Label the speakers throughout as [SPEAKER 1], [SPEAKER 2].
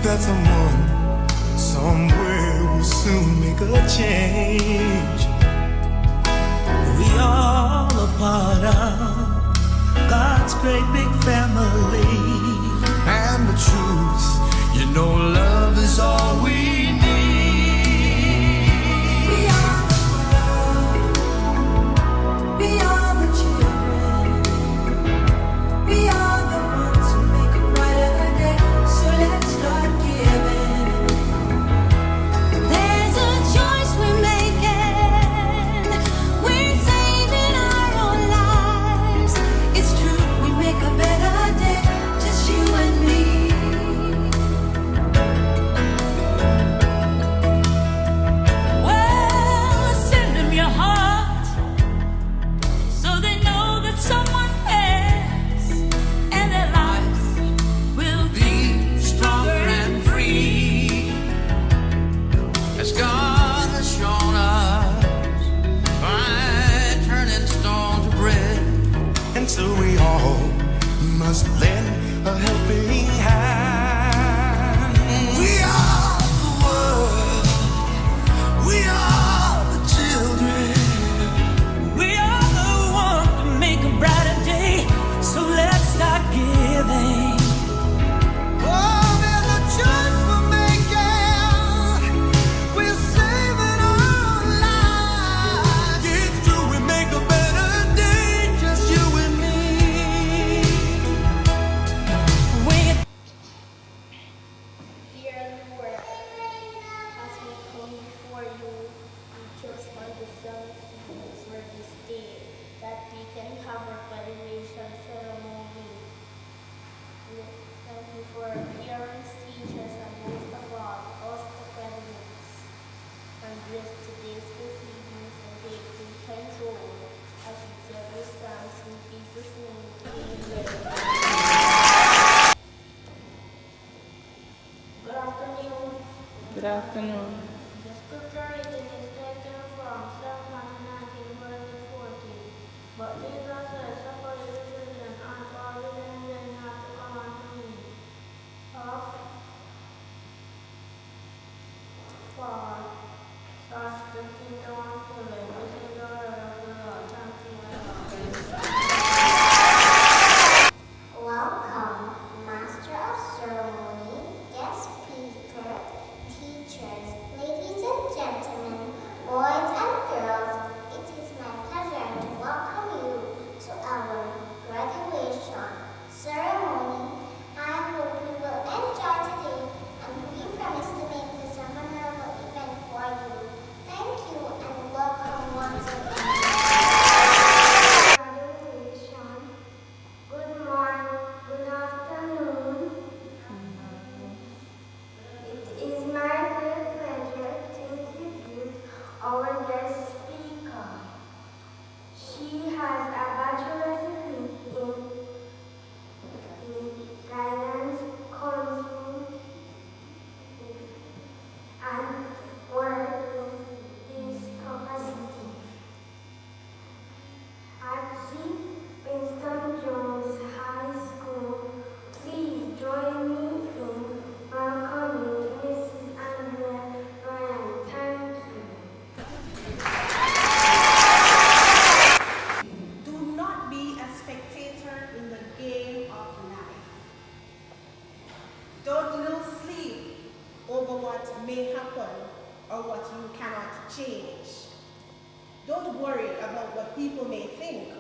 [SPEAKER 1] That someone somewhere will soon make a change. We all a part of God's great big family. And the truth, you know, love is all we need. We are the world. We are the children. We are the ones who make a brighter day. So let's start giving.
[SPEAKER 2] There's a choice we're making. We're saving our own lives.
[SPEAKER 1] It's true, we make a better day, just you and me.
[SPEAKER 2] Well, send them your heart so they know that someone cares, and their lives will
[SPEAKER 1] Be stronger and free, as God has shown us by turning stone to bread. And so we all must lend a helping hand. We are the world. We are the children.
[SPEAKER 2] We are the one to make a brighter day. So let's start giving.
[SPEAKER 1] Oh, there's a choice we're making. We're saving our lives. It's true, we make a better day, just you and me.
[SPEAKER 3] Dear Lord, as we come before you, we just want to thank you for this day, that we can have our graduation ceremony. We thank you for our parents, teachers, and most of all, us the graduates. And bless today's proceedings and take full control as we say these thanks in Jesus' name. Amen. Good afternoon.
[SPEAKER 4] Good afternoon.
[SPEAKER 3] The scripture reading is taken from Psalm 119, verse 14. But Jesus said, suffer little children and forbidden them not to come unto me. Of for such the kingdom of heaven. This is the word of the Lord. Thank you, my Lord.
[SPEAKER 5] Welcome, Master of Ceremony, guest speaker, teachers, ladies and gentlemen, boys and girls. It is my pleasure to welcome you to our graduation ceremony. I hope you will enjoy today, and we promise to make this a memorable event for you. Thank you and welcome once again. Graduation. Good morning, good afternoon. It is my great pleasure to introduce our guest speaker. She has a bachelor's degree in guidance, counseling, and work in this capacity. At Winston Jones High School, please join me in welcoming Mrs. Andrea Ryan. Thank you.
[SPEAKER 6] Do not be a spectator in the game of life. Don't lose sleep over what may happen or what you cannot change. Don't worry about what people may think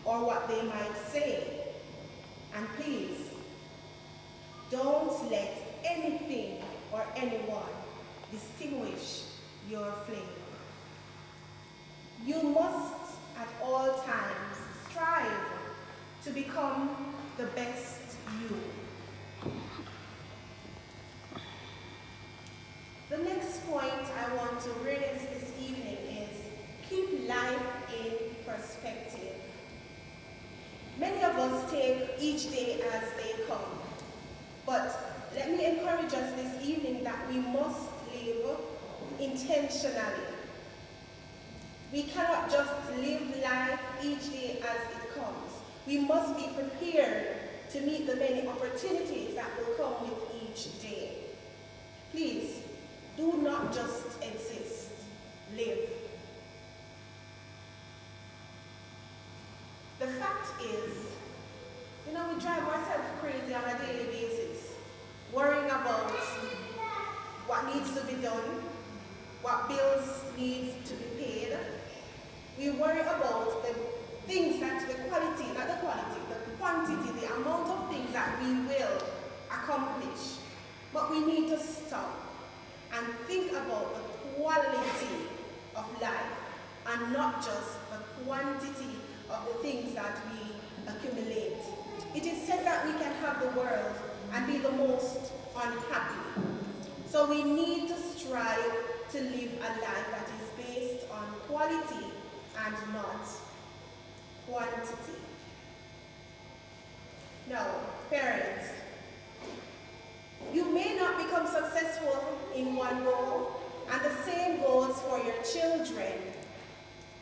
[SPEAKER 6] or what they might say. And please, don't let anything or anyone distinguish your flame. You must at all times strive to become the best you. The next point I want to raise this evening is keep life in perspective. each day as they come. But let me encourage us this evening that we must live intentionally. We cannot just live life each day as it comes. We must be prepared to meet the many opportunities that will come with each day. Please, do not just exist, live. The fact is, we drive ourselves crazy on a daily basis, worrying about what needs to be done, what bills need to be paid. We worry about the things that the quality, not the quality, the quantity, the amount of things that we will accomplish. But we need to stop and think about the quality of life and not just the quantity of the things that we accumulate. It is said that we can have the world and be the most unhappy. So we need to strive to live a life that is based on quality and not quantity. Now, parents, you may not become successful in one goal, and the same goes for your children.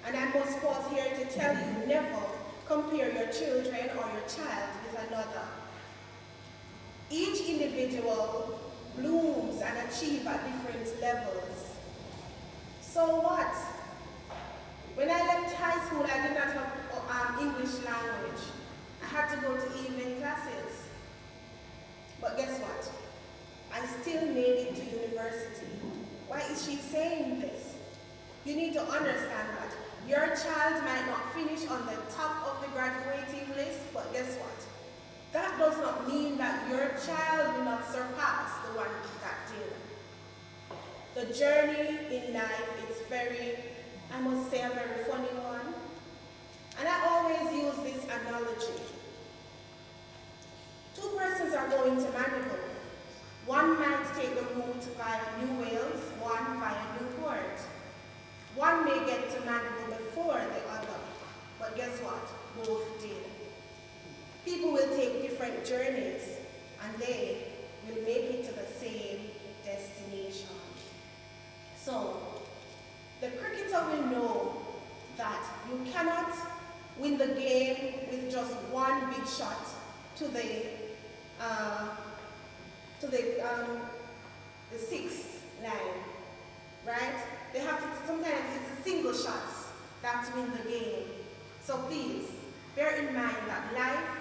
[SPEAKER 6] And I must pause here to tell you, never compare your children or your child with another. Each individual blooms and achieves at different levels. So what? When I left high school, I did not have English language. I had to go to evening classes. But guess what? I still made it to university. Why is she saying this? You need to understand that your child might not finish on the top of the graduating list, but guess what? That does not mean that your child will not surpass the one that did. The journey in life is I must say, a very funny one. And I always use this analogy. Two persons are going to Mandeville. One might take the route via New Wales, one via Newport. One may get to Mandeville before the other, but guess what? Both did. People will take different journeys, and they will make it to the same destination. So, the cricketer will know that you cannot win the game with just one big shot to the sixth line, right? They have to, sometimes it's a single shots that win the game. So please, bear in mind that life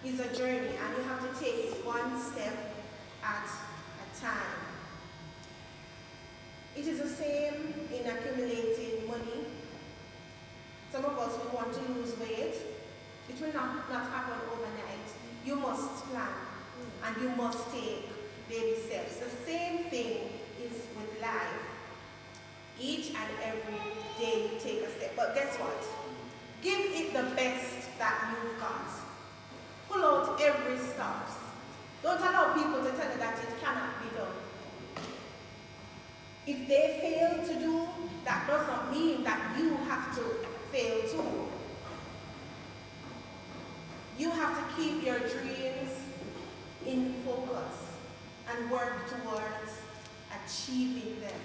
[SPEAKER 6] is a journey and you have to take it one step at a time. It is the same in accumulating money. Some of us will want to lose weight. It will not happen overnight. You must plan and you must take baby steps. The same thing is with life. Each and every day you take a step. But guess what? Give it the best that you've got. Pull out every stop. Don't allow people to tell you that it cannot be done. If they fail to do, that does not mean that you have to fail too. You have to keep your dreams in focus and work towards achieving them.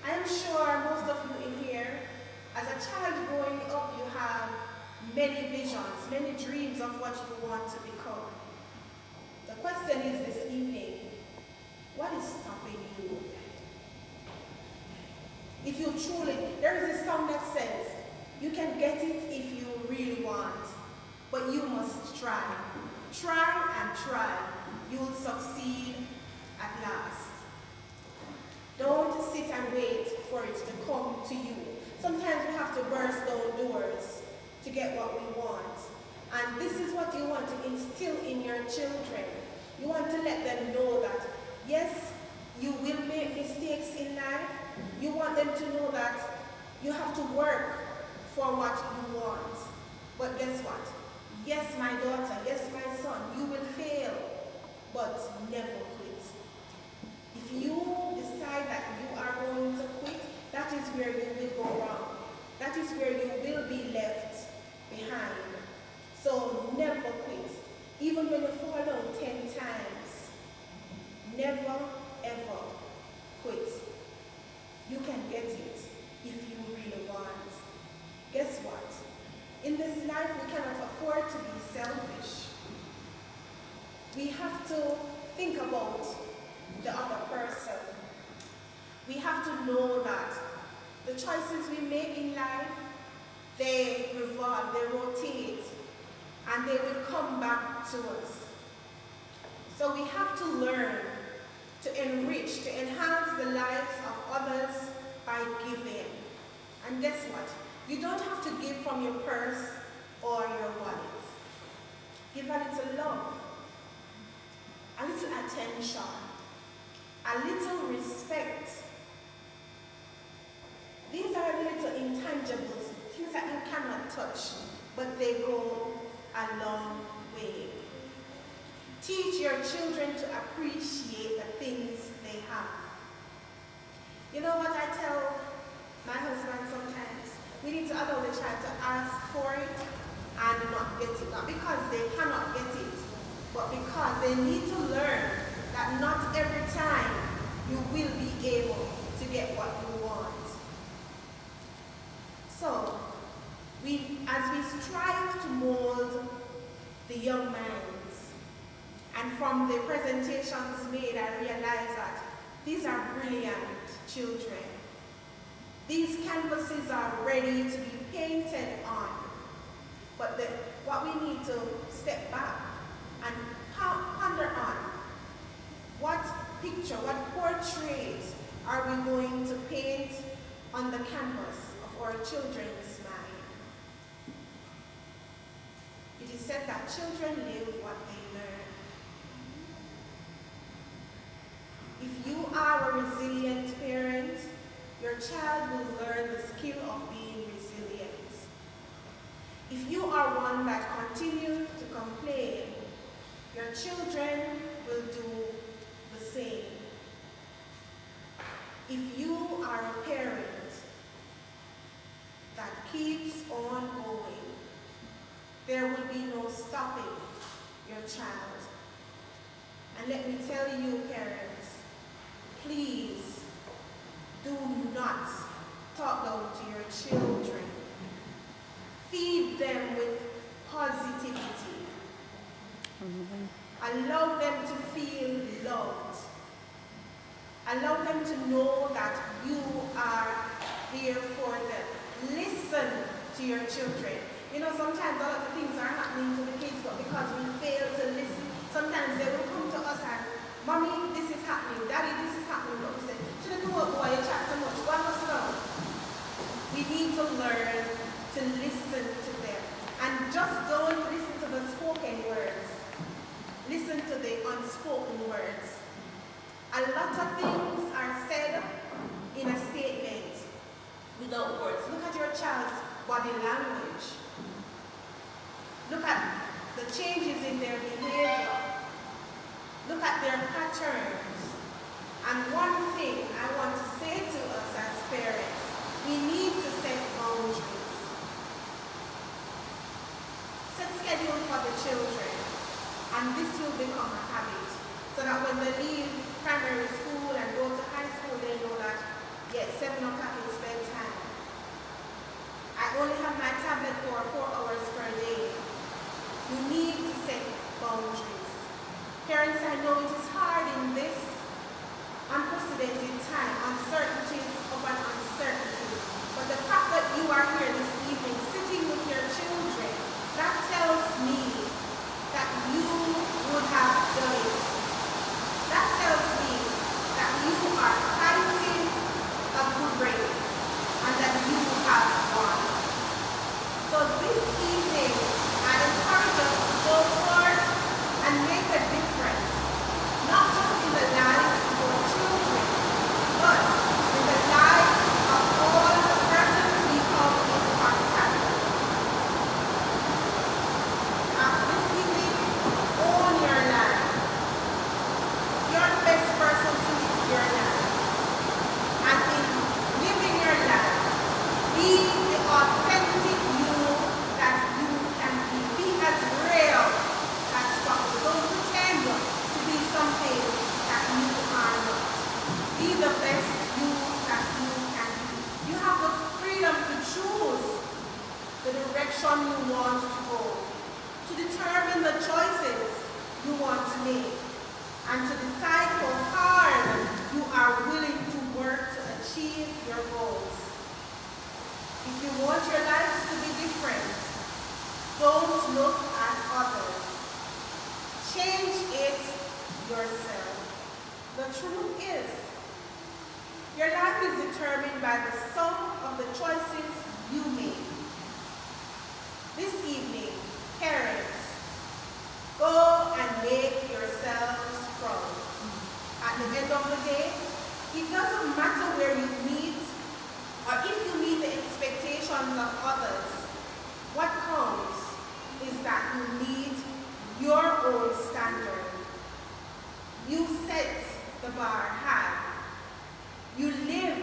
[SPEAKER 6] I am sure most of you in here, as a child growing up, you have many visions, many dreams of what you want to become. The question is this evening, what is stopping you? If you truly, there is a song that says, you can get it if you really want, but you must try. Try and try. You will succeed at last. Don't sit and wait for it to come to you. Sometimes we have to burst down doors to get what we want. And this is what you want to instill in your children. You want to let them know that, yes, you will make mistakes in life. You want them to know that you have to work for what you want. But guess what? Yes, my daughter, yes, my son, you will fail, but never quit. If you decide that you are going to quit, that is where you will go wrong. That is where you will be left behind. So never quit. Even when you fall down 10 times, never ever quit. You can get it if you really want. Guess what? In this life, we cannot afford to be selfish. We have to think about the other person. We have to know that the choices we make in life, they revolve, they rotate, and they will come back to us. So we have to learn to enrich, to enhance the lives of others by giving. And guess what? You don't have to give from your purse or your wallet. Give a little love, a little attention, a little respect. These are little intangibles, things that you cannot touch, but they go a long way. Teach your children to appreciate the things they have. You know what I tell my husband sometimes? We need to allow the child to ask for it and not get it. Not because they cannot get it, but because they need to learn that not every time you will be able to get what you want. So, as we strive to mold the young minds, and from the presentations made, I realize that these are brilliant children. These canvases are ready to be painted on. But what we need to step back and ponder on, what picture, what portrait are we going to paint on the canvas of our children's mind? It is said that children live what they learn. If you are a resilient parent, your child will learn the skill of being resilient. If you are one that continues to complain, your children will do the same. If you are a parent that keeps on going, there will be no stopping your child. And let me tell you, parents, please do not talk down to your children. Feed them with positivity. Allow them to feel loved. Allow them to know that you are there for them. Listen to your children. You know, sometimes a lot of things are happening to the kids, but because we fail to listen, sometimes they will come to us and, Mommy, this is happening. Daddy, this is happening. But we say, shouldn't know what boy, you chat too much. What must know? We need to learn to listen to them. And just don't listen to the spoken words. Listen to the unspoken words. A lot of things are said in a statement without words. Look at your child's body language. Look at the changes in their behavior. Look at their patterns. And one thing I want to say to us as parents, we need to set boundaries. Set schedule for the children, and this will become a habit, so that when they leave primary school and go to high school, they know that, yes, 7 o'clock is bedtime. I only have my tablet for 4 hours per day. You need to set boundaries. Parents, I know it is hard in this unprecedented time, uncertainties upon uncertainties. But the fact that you are here this evening, sitting with your children, that tells me that you would have done it. That tells me that you are fighting a good race and that you have won. So this evening, I encourage us to go forward and make a difference, not just in the lives of our children, but in the lives of all the persons we come in contact with. make and to decide how hard you are willing to work to achieve your goals. If you want your lives to be different, don't look at others. Change it yourself. The truth is, your life is determined by the sum of the choices you make. This evening, parents, go and make yourselves proud. At the end of the day, it doesn't matter where you meet or if you meet the expectations of others. What counts is that you meet your own standard. You set the bar high. You live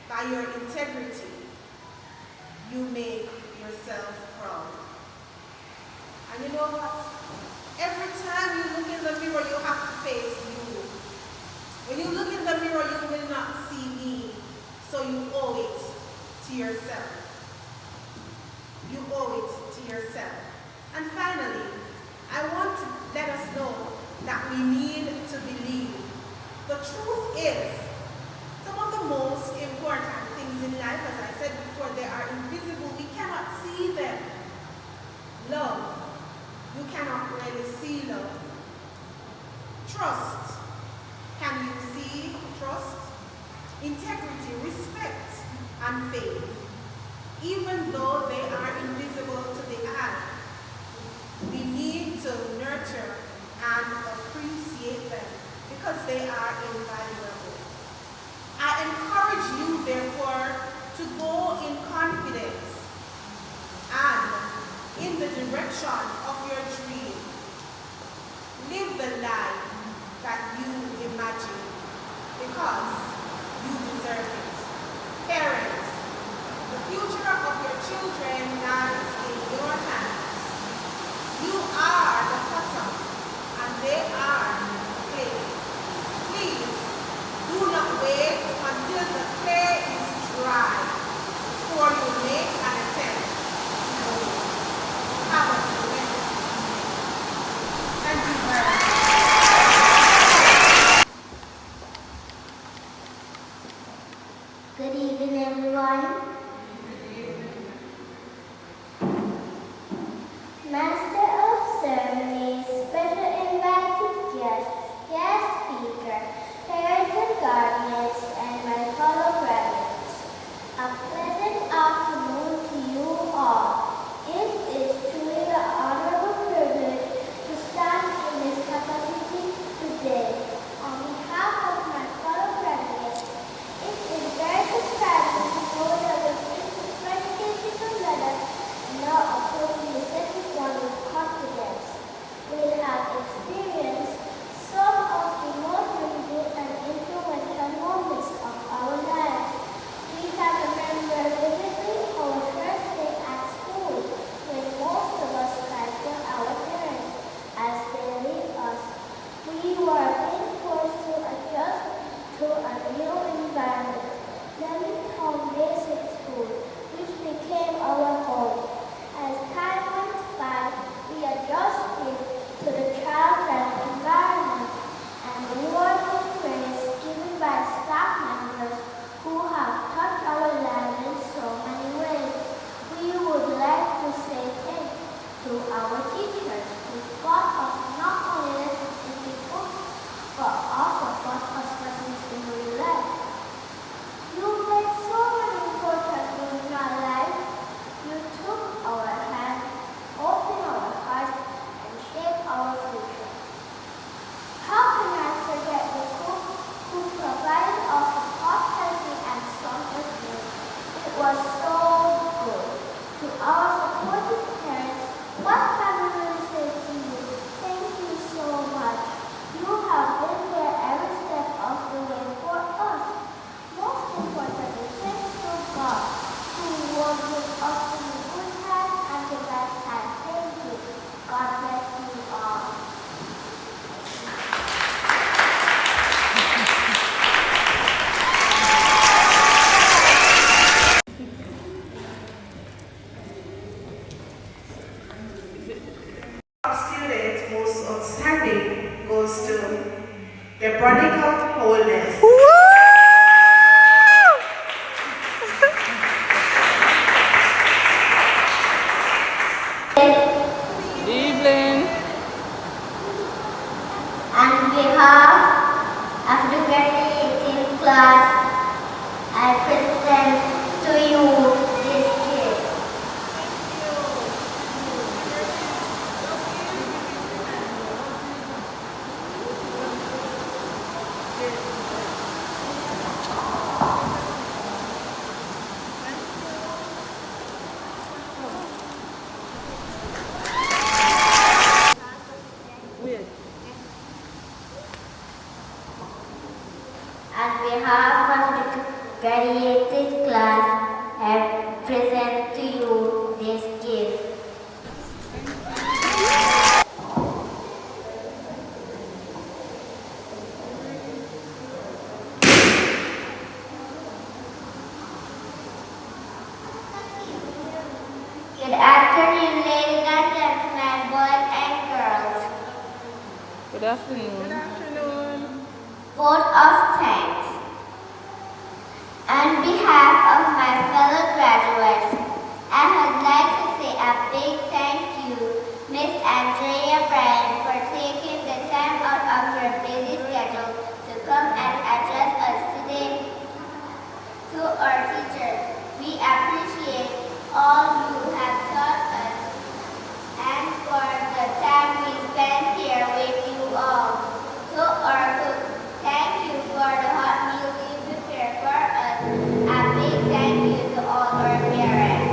[SPEAKER 6] by your integrity. You make yourself proud. And you know what? Every time you look in the mirror, you have to face you. When you look in the mirror, you will not see me. So you owe it to yourself. You owe it to yourself. And finally, I want to let us know that we need to believe. The truth is, some of the most important things in life, as I said before, they are invisible. We cannot see them. Love. You cannot really see love. Trust. Can you see trust? Integrity, respect, and faith. Even though they are invisible to the eye, we need to nurture and appreciate them because they are invaluable. I encourage you, therefore, to go in confidence and in the direction of your dream. Live the life that you imagine because you deserve it. Parents, the future of your children lies in your hands. You are the potter and they are the clay. Please do not wait until the clay is dry before you make an attempt to mold. Have a blessed day. Thank you very much.
[SPEAKER 5] Good evening, everyone. Master of Ceremony.
[SPEAKER 6] most outstanding goes to the prodigal wholeness.
[SPEAKER 4] Evening.
[SPEAKER 5] On behalf of the graduating class, I present to you this gift. On behalf of the graduated class, I present to you this gift. Good afternoon, ladies and gentlemen, boys and girls.
[SPEAKER 4] Good afternoon.
[SPEAKER 5] Vote of thanks. On behalf of my fellow graduates, I would like to say a big thank you, Miss Andrea Bryan, for taking the time out of your busy schedule to come and address us today. To our teachers, we appreciate all you have taught us and for the time we spent here with you all. To our cook, thank you for the hot meal you prepared for us. A big thank you to all our parents.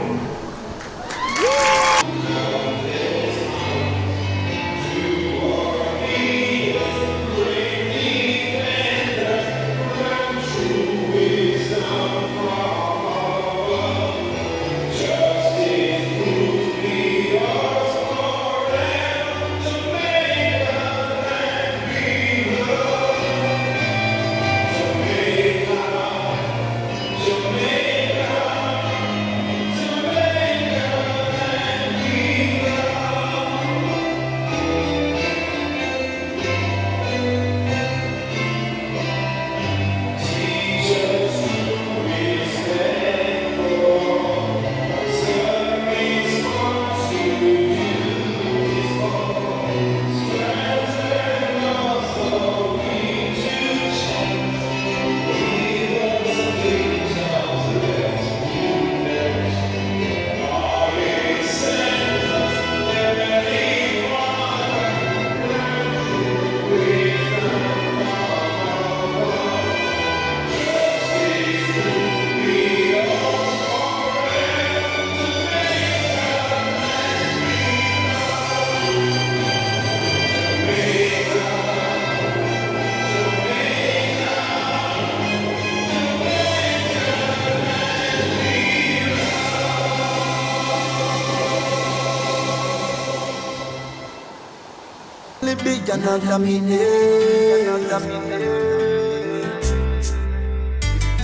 [SPEAKER 1] Big another minute.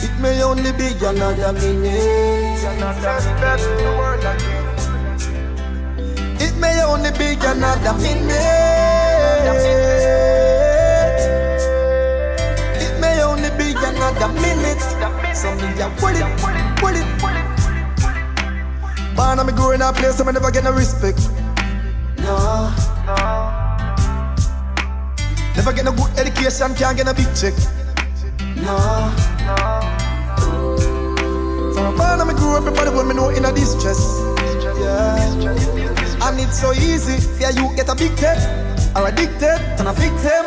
[SPEAKER 1] It may only be another minute. It may only be another minute. It may only be another minute. So me a pull it. Man, I'm growing up place, so I never get no respect. No. Never get no good education, can't get no big check. No. From a man, I grew up, everybody want me know in a distress. Yeah. And it's so easy, fear you get a big tech or addicted and a victim.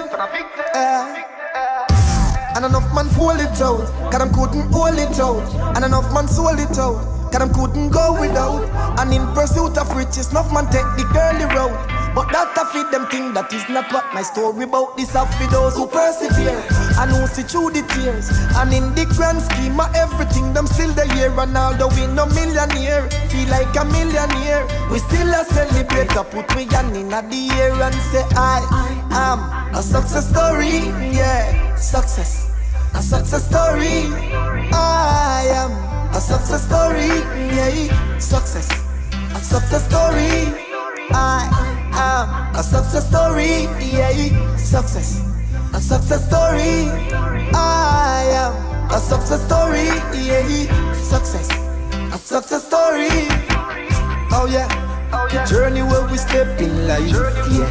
[SPEAKER 1] And enough man fold it out, cause them couldn't hold it out. And enough man sold it out, cause them couldn't go without. And in pursuit of riches, enough man take the girly road. But that a fit them thing, that is not what my story about. This a for those who persevere and who see through the tears. And in the grand scheme of everything, them still the year. And although we no millionaire, feel like a millionaire, we still a celebrate. To put me hand in the air and say I am a success story. Yeah, success, a success story. I am a success story. Yeah, success, a success story. I am a success story, yeah, success. A success story. I am a success story, yeah, success. A success story. Oh yeah, the journey where we step in life, yeah.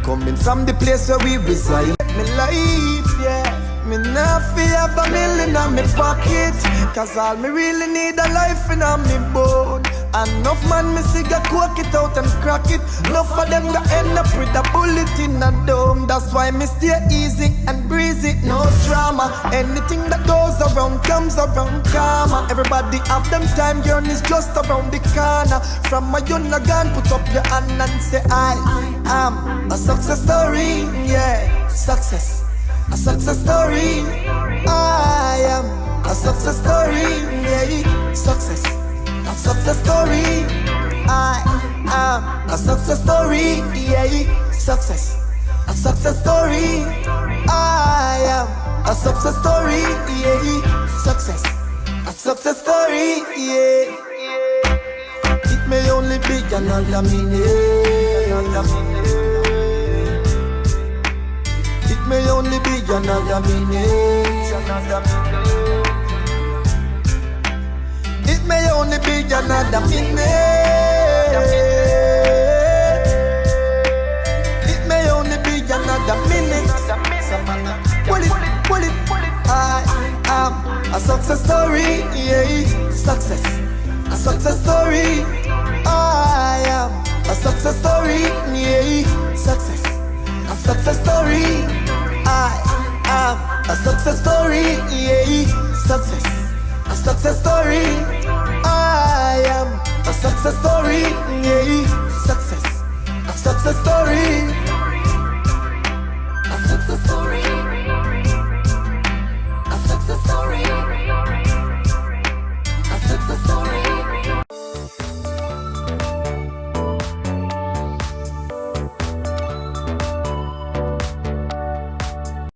[SPEAKER 1] Coming from the place where we reside. Me life, yeah. Me not feel have a million in me pocket, cause all me really need a life in me bone. Enough man me see ga cook it out and crack it. Enough of them ga end up with a bullet in a dome. That's why me stay easy and breezy, no drama. Anything that goes around comes around karma. Everybody have them time, journey's just around the corner. From my young gun, put up your hand and say I am a success story, yeah, success. A success story. I am a success story, yeah, success. A success story. I am a success story, yeah, success. A success story. I am a success story, yeah, success. A success story, yeah. It may only be another minute. It may only be another minute. It may only be another minute. It may only be another minute. Pull it. I am a success story, yeah, success. A success story. I am a success story, yeah, success. A success story. I am a success story, yeah, success. A success story. I am a success story, yeah, success. A success story.